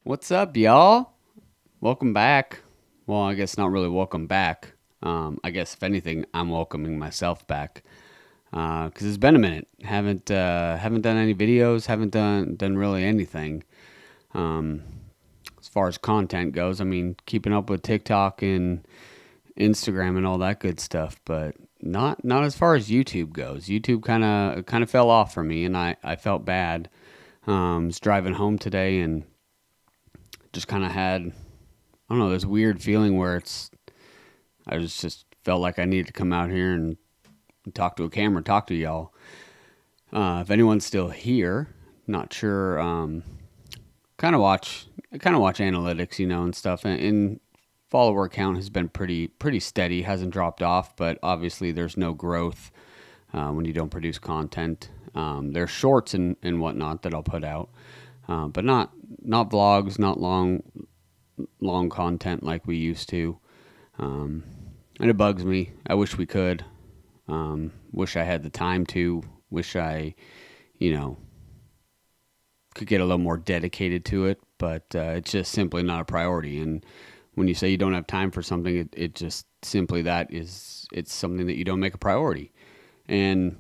What's up, y'all? Welcome back. Well, I guess not really welcome back. I guess if anything, I'm welcoming myself back because it's been a minute. Haven't done any videos. Haven't done really anything as far as content goes. I mean, keeping up with TikTok and Instagram and all that good stuff, but not as far as YouTube goes. YouTube kind of fell off for me, and I felt bad. I was driving home today and just kind of had I don't know, this weird feeling where I just felt like I needed to come out here and talk to a camera, talk to y'all. If anyone's still here, not sure. Kind of watch analytics, and stuff, and follower count has been pretty steady, hasn't dropped off, but obviously there's no growth when you don't produce content. There's shorts and whatnot that I'll put out, but not vlogs, not long content like we used to. And it bugs me. I wish we could. Wish I had the time to. Wish I, you know, could get a little more dedicated to it. But it's just simply not a priority. And when you say you don't have time for something, it just simply it's something that you don't make a priority. And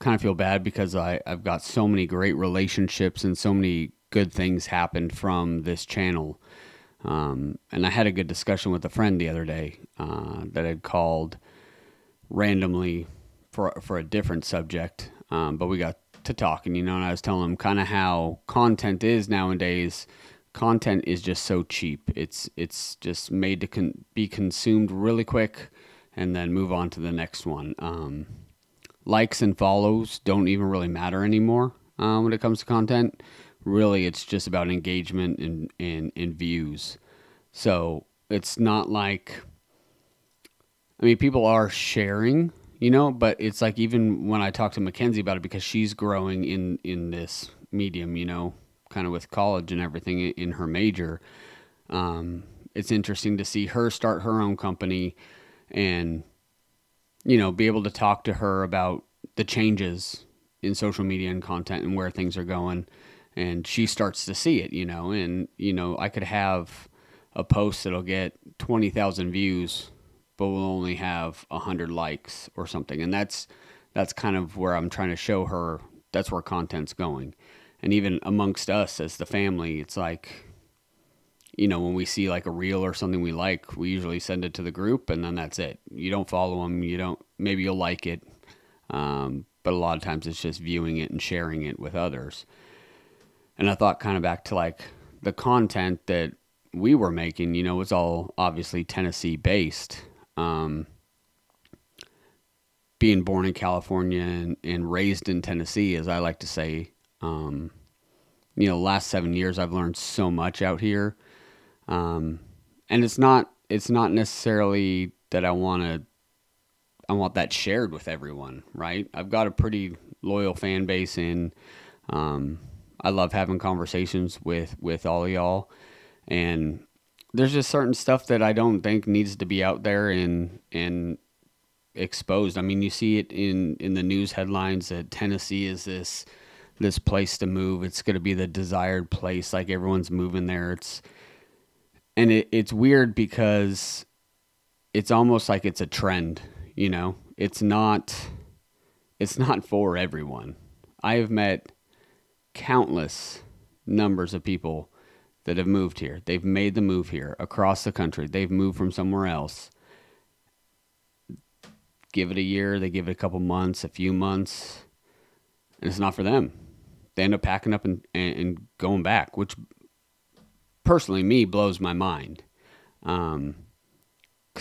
kind of feel bad because I've got so many great relationships and so many good things happened from this channel. And I had a good discussion with a friend the other day that had called randomly for a different subject, but we got to talking, and I was telling him kind of how content is nowadays. Content is just so cheap. It's just made to be consumed really quick, and then move on to the next one. Likes and follows don't even really matter anymore when it comes to content. Really, it's just about engagement and views. So it's not like, I mean, people are sharing, but it's like even when I talk to Mackenzie about it, because she's growing in this medium, kind of with college and everything in her major. It's interesting to see her start her own company and, be able to talk to her about the changes in social media and content and where things are going. And she starts to see it, and, I could have a post that'll get 20,000 views, but will only have 100 likes or something. And that's kind of where I'm trying to show her that's where content's going. And even amongst us as the family, it's like, when we see like a reel or something we like, we usually send it to the group and then that's it. You don't follow them. Maybe you'll like it. But a lot of times it's just viewing it and sharing it with others. And I thought kind of back to like the content that we were making, was all obviously Tennessee based. Being born in California and raised in Tennessee, as I like to say, last 7 years I've learned so much out here. And it's not necessarily that I want that shared with everyone, right? I've got a pretty loyal fan base and I love having conversations with all of y'all. And there's just certain stuff that I don't think needs to be out there and exposed. I mean, you see it in the news headlines that Tennessee is this place to move. It's going to be the desired place. Like everyone's moving there. It's weird because it's almost like it's a trend. It's not for everyone. I have met countless numbers of people that have moved here. They've made the move here across the country. They've moved from somewhere else. Give it a year, they give it a couple months, a few months, and it's not for them. They end up packing up and going back, which personally, me, blows my mind. Because,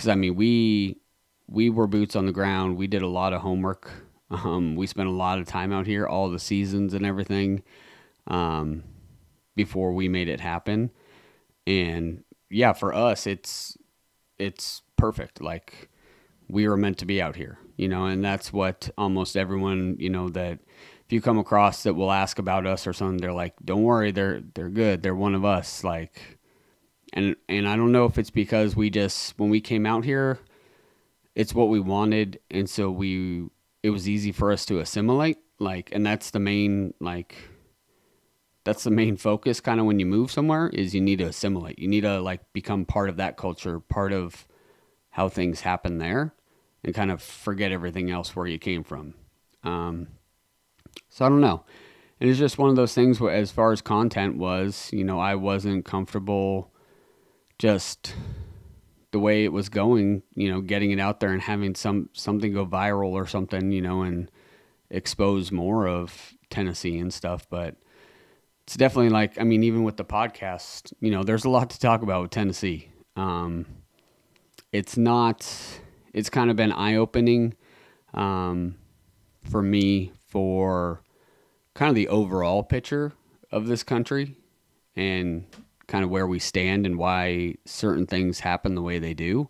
I mean, we were boots on the ground. We did a lot of homework. We spent a lot of time out here, all the seasons and everything, before we made it happen. And yeah, for us, it's perfect. Like we were meant to be out here, and that's what almost everyone, that if you come across that will ask about us or something, they're like, don't worry, they're good. They're one of us. Like, and I don't know if it's because when we came out here, it's what we wanted. And so it was easy for us to assimilate. Like, and that's the that's the main focus kind of when you move somewhere, is you need to assimilate. You need to like become part of that culture, part of how things happen there, and kind of forget everything else where you came from. Um, so I don't know. And it's just one of those things where, as far as content was, I wasn't comfortable just the way it was going, getting it out there and having something go viral or something, and expose more of Tennessee and stuff. But it's definitely like, I mean, even with the podcast, there's a lot to talk about with Tennessee. It's not, it's kind of been eye opening for me for kind of the overall picture of this country and kind of where we stand and why certain things happen the way they do.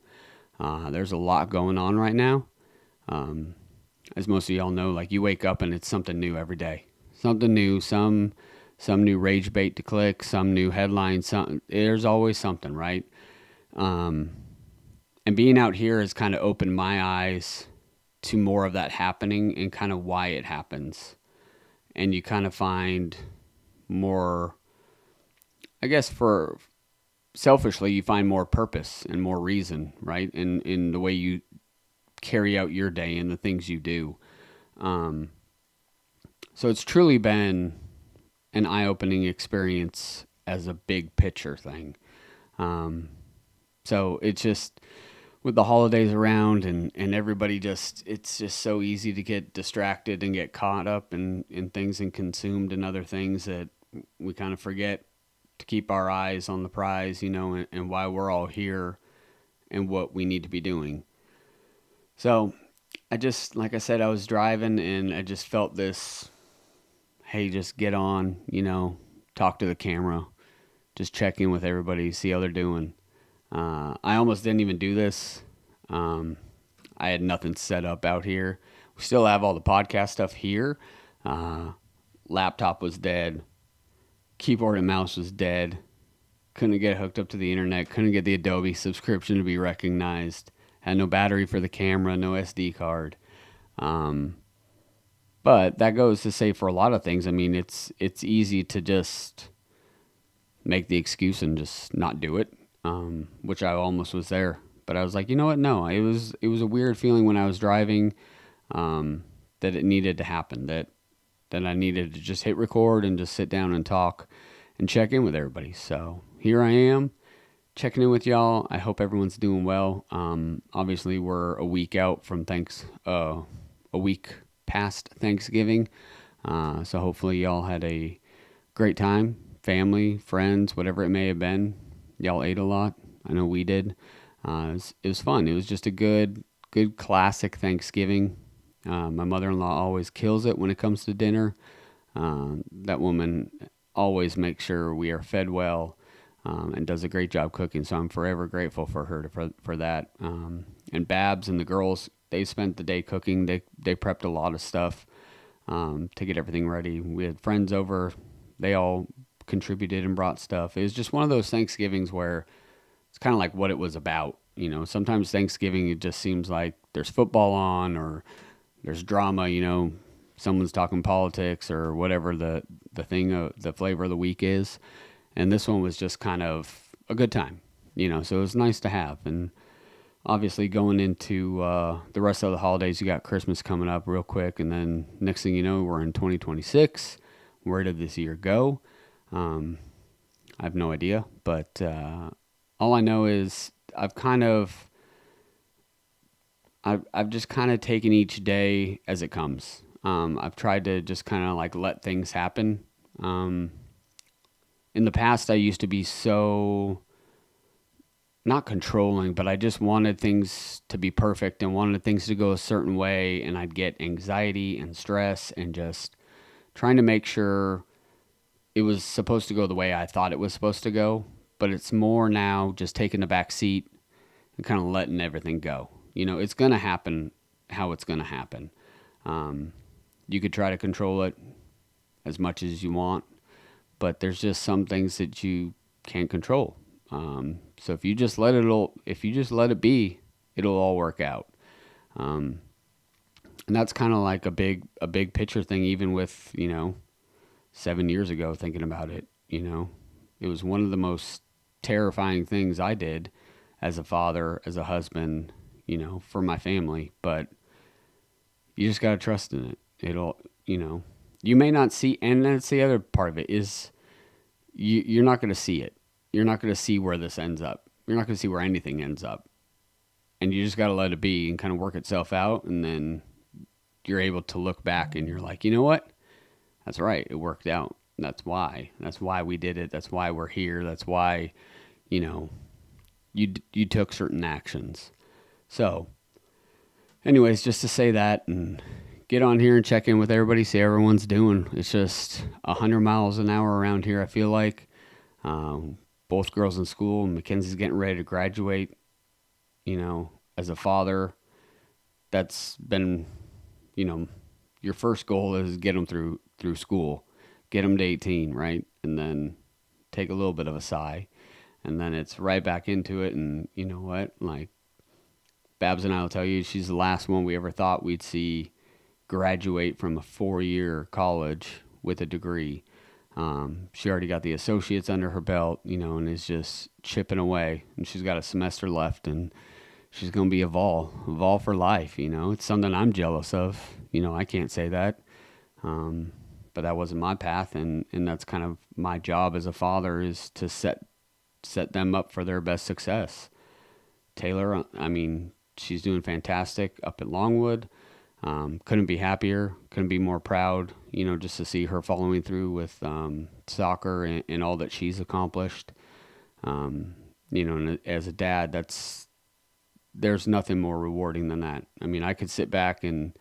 There's a lot going on right now. As most of y'all know, like you wake up and it's something new every day. Something new, some new rage bait to click, some new headline, there's always something, right? And being out here has kind of opened my eyes to more of that happening and kind of why it happens. And you kind of find more, I guess, for selfishly, you find more purpose and more reason, right? In the way you carry out your day and the things you do. So it's truly been an eye-opening experience as a big picture thing. So it's just, with the holidays around and everybody it's just so easy to get distracted and get caught up in things and consumed in other things that we kind of forget to keep our eyes on the prize, and why we're all here and what we need to be doing. So I just, like I said, I was driving and I just felt this, hey, just get on, talk to the camera, just check in with everybody, see how they're doing. I almost didn't even do this. I had nothing set up out here. We still have all the podcast stuff here. Laptop was dead. Keyboard and mouse was dead. Couldn't get hooked up to the internet. Couldn't get the Adobe subscription to be recognized. Had no battery for the camera, no SD card. But that goes to say for a lot of things. I mean, it's easy to just make the excuse and just not do it, which I almost was there. But I was like, you know what? No, it was a weird feeling when I was driving, that it needed to happen, that I needed to just hit record and just sit down and talk and check in with everybody. So here I am, checking in with y'all. I hope everyone's doing well. Obviously, we're a week out from a week past Thanksgiving. So hopefully y'all had a great time, family, friends, whatever it may have been. Y'all ate a lot. I know we did. It was fun. It was just a good classic Thanksgiving. My mother-in-law always kills it when it comes to dinner. That woman always makes sure we are fed well, and does a great job cooking. So I'm forever grateful for her for that. And Babs and the girls, they spent the day cooking. They prepped a lot of stuff to get everything ready. We had friends over. They all contributed and brought stuff. It was just one of those Thanksgivings where it's kind of like what it was about. Sometimes Thanksgiving, it just seems like there's football on or there's drama, someone's talking politics or whatever the thing, the flavor of the week is. And this one was just kind of a good time, so it was nice to have. And obviously going into the rest of the holidays, you got Christmas coming up real quick. And then next thing you know, we're in 2026. Where did this year go? I have no idea, but all I know is I've just kind of taken each day as it comes. I've tried to just kind of like let things happen. In the past, I used to be so, not controlling, but I just wanted things to be perfect and wanted things to go a certain way. And I'd get anxiety and stress and just trying to make sure it was supposed to go the way I thought it was supposed to go. But it's more now just taking the back seat and kind of letting everything go. It's going to happen how it's going to happen. You could try to control it as much as you want, but there's just some things that you can't control. So if you just let it be, it'll all work out. And that's kind of like a big picture thing, even with, 7 years ago thinking about it. It was one of the most terrifying things I did as a father, as a husband, for my family. But you just got to trust in it. You may not see, and that's the other part of it is you're not going to see it. You're not going to see where this ends up. You're not going to see where anything ends up. And you just got to let it be and kind of work itself out. And then you're able to look back and you're like, you know what? That's right. It worked out. That's why. That's why we did it. That's why we're here. That's why, you know, you took certain actions. So, anyways, just to say that and get on here and check in with everybody, see how everyone's doing. It's just 100 miles an hour around here, I feel like. Both girls in school. Mackenzie's getting ready to graduate. As a father, that's been, your first goal is get them through school, get them to 18, right? And then take a little bit of a sigh. And then it's right back into it. And you know what? Like, Babs and I will tell you, she's the last one we ever thought we'd see graduate from a 4-year college with a degree. She already got the associates under her belt, and is just chipping away. And she's got a semester left, and she's going to be a Vol for life. It's something I'm jealous of. I can't say that. But that wasn't my path. And that's kind of my job as a father, is to set them up for their best success. Taylor, she's doing fantastic up at Longwood. Couldn't be happier, couldn't be more proud, just to see her following through with soccer and all that she's accomplished. And as a dad, there's nothing more rewarding than that. I could sit back and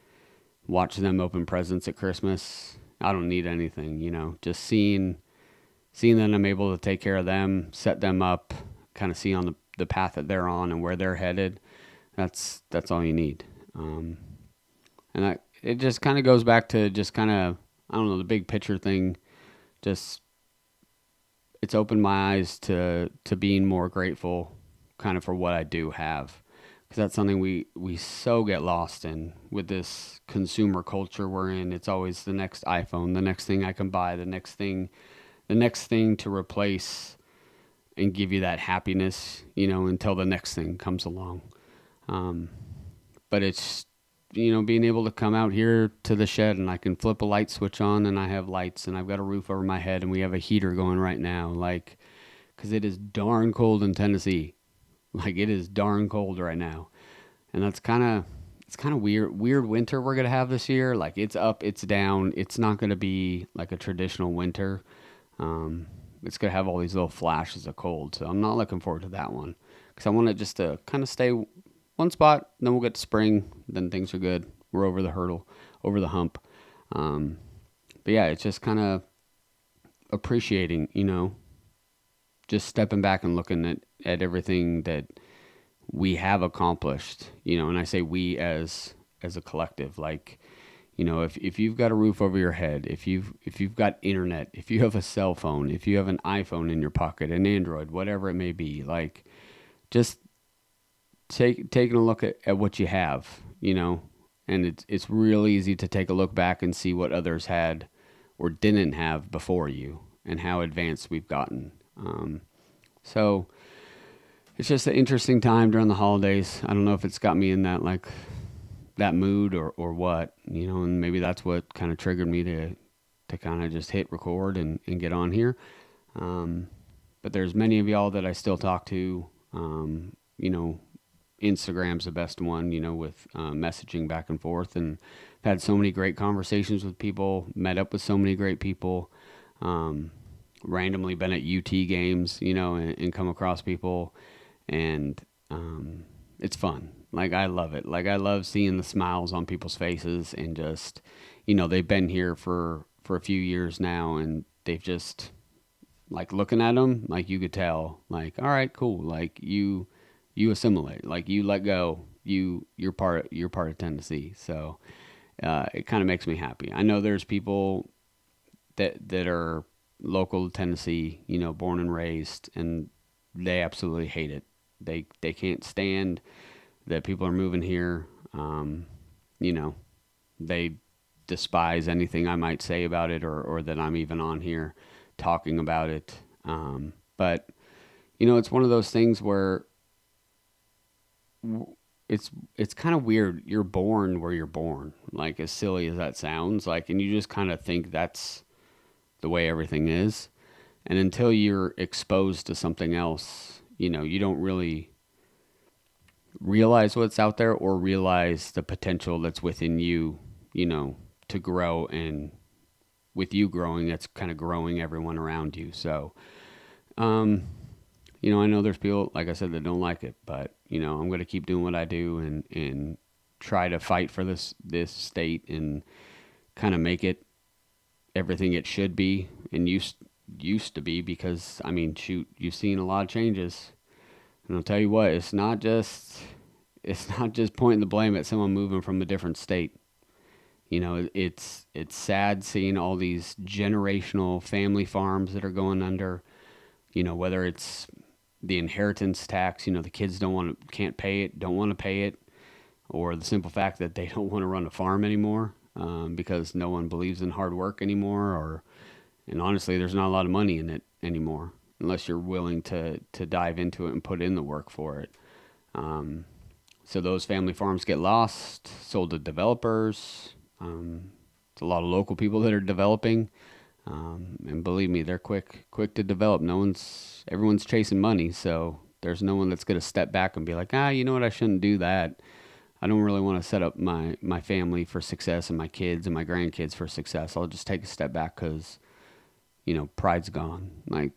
watch them open presents at Christmas. I don't need anything, just seeing that I'm able to take care of them, set them up, kind of see on the path that they're on and where they're headed. That's all you need. And it just kind of goes back to just kind of, I don't know, the big picture thing. Just, it's opened my eyes to being more grateful kind of for what I do have. Because that's something we so get lost in with this consumer culture we're in. It's always the next iPhone, the next thing I can buy, the next thing to replace and give you that happiness, until the next thing comes along. But it's, being able to come out here to the shed and I can flip a light switch on and I have lights and I've got a roof over my head and we have a heater going right now. Like, because it is darn cold in Tennessee. Like, it is darn cold right now. And it's kind of weird winter we're going to have this year. Like, it's up, it's down. It's not going to be like a traditional winter. It's going to have all these little flashes of cold. So I'm not looking forward to that one. Because I want it just to kind of stay one spot, then we'll get to spring, then things are good. We're over the hurdle, over the hump. But yeah, it's just kind of appreciating, just stepping back and looking at everything that we have accomplished, and I say we as a collective. Like, if you've got a roof over your head, if you've got internet, if you have a cell phone, if you have an iPhone in your pocket, an Android, whatever it may be, like, just taking a look at what you have, and it's real easy to take a look back and see what others had or didn't have before you and how advanced we've gotten. So it's just an interesting time during the holidays. I don't know if it's got me in that mood or what, and maybe that's what kind of triggered me to kind of just hit record and get on here. But there's many of y'all that I still talk to, Instagram's the best one, with messaging back and forth, and I've had so many great conversations with people, met up with so many great people, randomly been at UT games, and come across people, and it's fun. Like, I love it. Like, I love seeing the smiles on people's faces, and just, they've been here for a few years now, and they've just, like, looking at them, like, you could tell, like, all right, cool, like, you assimilate, like, you let go, you're part of Tennessee. So it kind of makes me happy. I know there's people that are local to Tennessee, born and raised, and they absolutely hate it. They can't stand that people are moving here. They despise anything I might say about it, or that I'm even on here talking about it. But it's one of those things where it's kind of weird. You're born where you're born, like as silly as that sounds, like, and you just kind of think that's the way everything is. And until you're exposed to something else, you don't really realize what's out there or realize the potential that's within you, to grow. And with you growing, that's kind of growing everyone around you. So, I know there's people, like I said, that don't like it, but, I'm going to keep doing what I do and try to fight for this state and kind of make it everything it should be and used to be, because, I mean, shoot, you've seen a lot of changes. And I'll tell you what, it's not just pointing the blame at someone moving from a different state. It's sad seeing all these generational family farms that are going under. Whether it's the inheritance tax, the kids can't pay it, don't want to pay it, or the simple fact that they don't want to run a farm anymore, because no one believes in hard work anymore, and honestly, there's not a lot of money in it anymore unless you're willing to dive into it and put in the work for it. So those family farms get lost, sold to developers. It's a lot of local people that are developing. And believe me, they're quick to develop. Everyone's chasing money, so there's no one that's going to step back and be like, you know what, I shouldn't do that. I don't really want to set up my family for success and my kids and my grandkids for success. I'll just take a step back because, pride's gone. Like,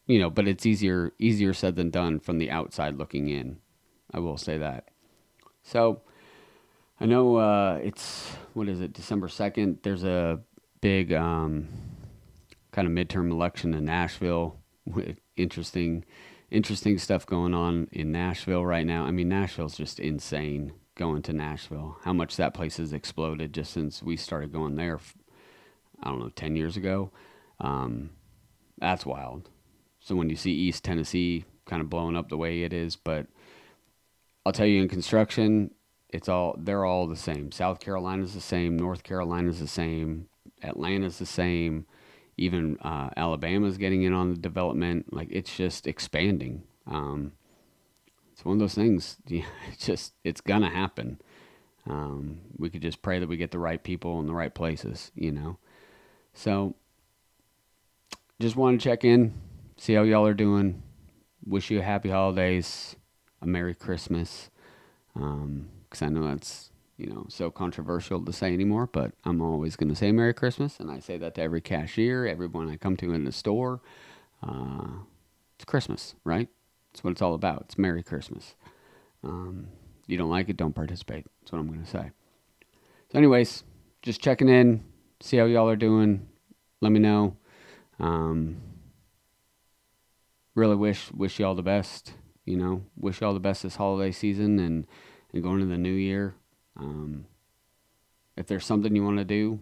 but it's easier said than done from the outside looking in. I will say that. So I know it's, what is it, December 2nd? There's a big kind of midterm election in Nashville with interesting stuff going on in Nashville right now. I mean, Nashville's just insane going to Nashville. How much that place has exploded just since we started going there, I don't know, 10 years ago. That's wild. So when you see East Tennessee kind of blowing up the way it is, but I'll tell you, in construction, they're all the same. South Carolina's the same. North Carolina's the same. Atlanta's the same. Even Alabama's getting in on the development. Like, it's just expanding. It's one of those things. It's gonna happen. We could just pray that we get the right people in the right places, So, just want to check in, see how y'all are doing. Wish you a happy holidays, a Merry Christmas. Because I know that's, so controversial to say anymore, but I'm always going to say Merry Christmas, and I say that to every cashier, everyone I come to in the store. It's Christmas, right? That's what it's all about. It's Merry Christmas. You don't like it, don't participate. That's what I'm going to say. So anyways, just checking in, see how y'all are doing. Let me know. Really wish y'all the best. Wish y'all the best this holiday season and going into the new year. If there's something you want to do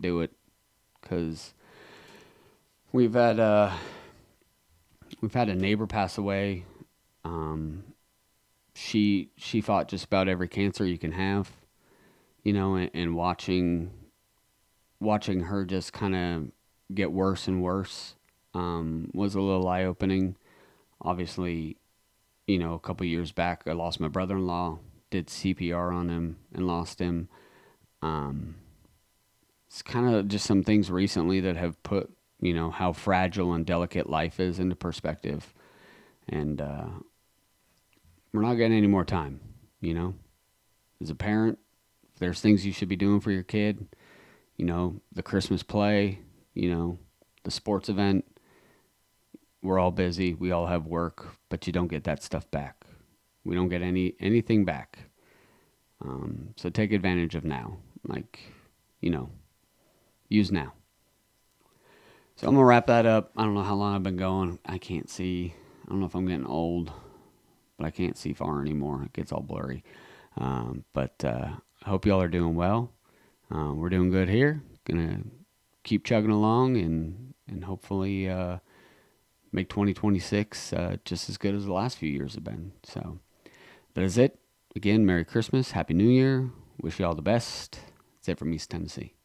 it, because we've had a neighbor pass away. She fought just about every cancer you can have, and watching her just kind of get worse and worse was a little eye-opening. Obviously, a couple years back, I lost my brother-in-law, did CPR on him and lost him. It's kind of just some things recently that have put, how fragile and delicate life is into perspective. And we're not getting any more time, As a parent, if there's things you should be doing for your kid, the Christmas play, the sports event, we're all busy. We all have work, but you don't get that stuff back. We don't get anything back. So take advantage of now. Like, use now. So I'm going to wrap that up. I don't know how long I've been going. I can't see. I don't know if I'm getting old, but I can't see far anymore. It gets all blurry. But I hope y'all are doing well. We're doing good here. Gonna keep chugging along and hopefully make 2026 just as good as the last few years have been. So that is it. Again, Merry Christmas, Happy New Year. Wish you all the best. That's it from East Tennessee.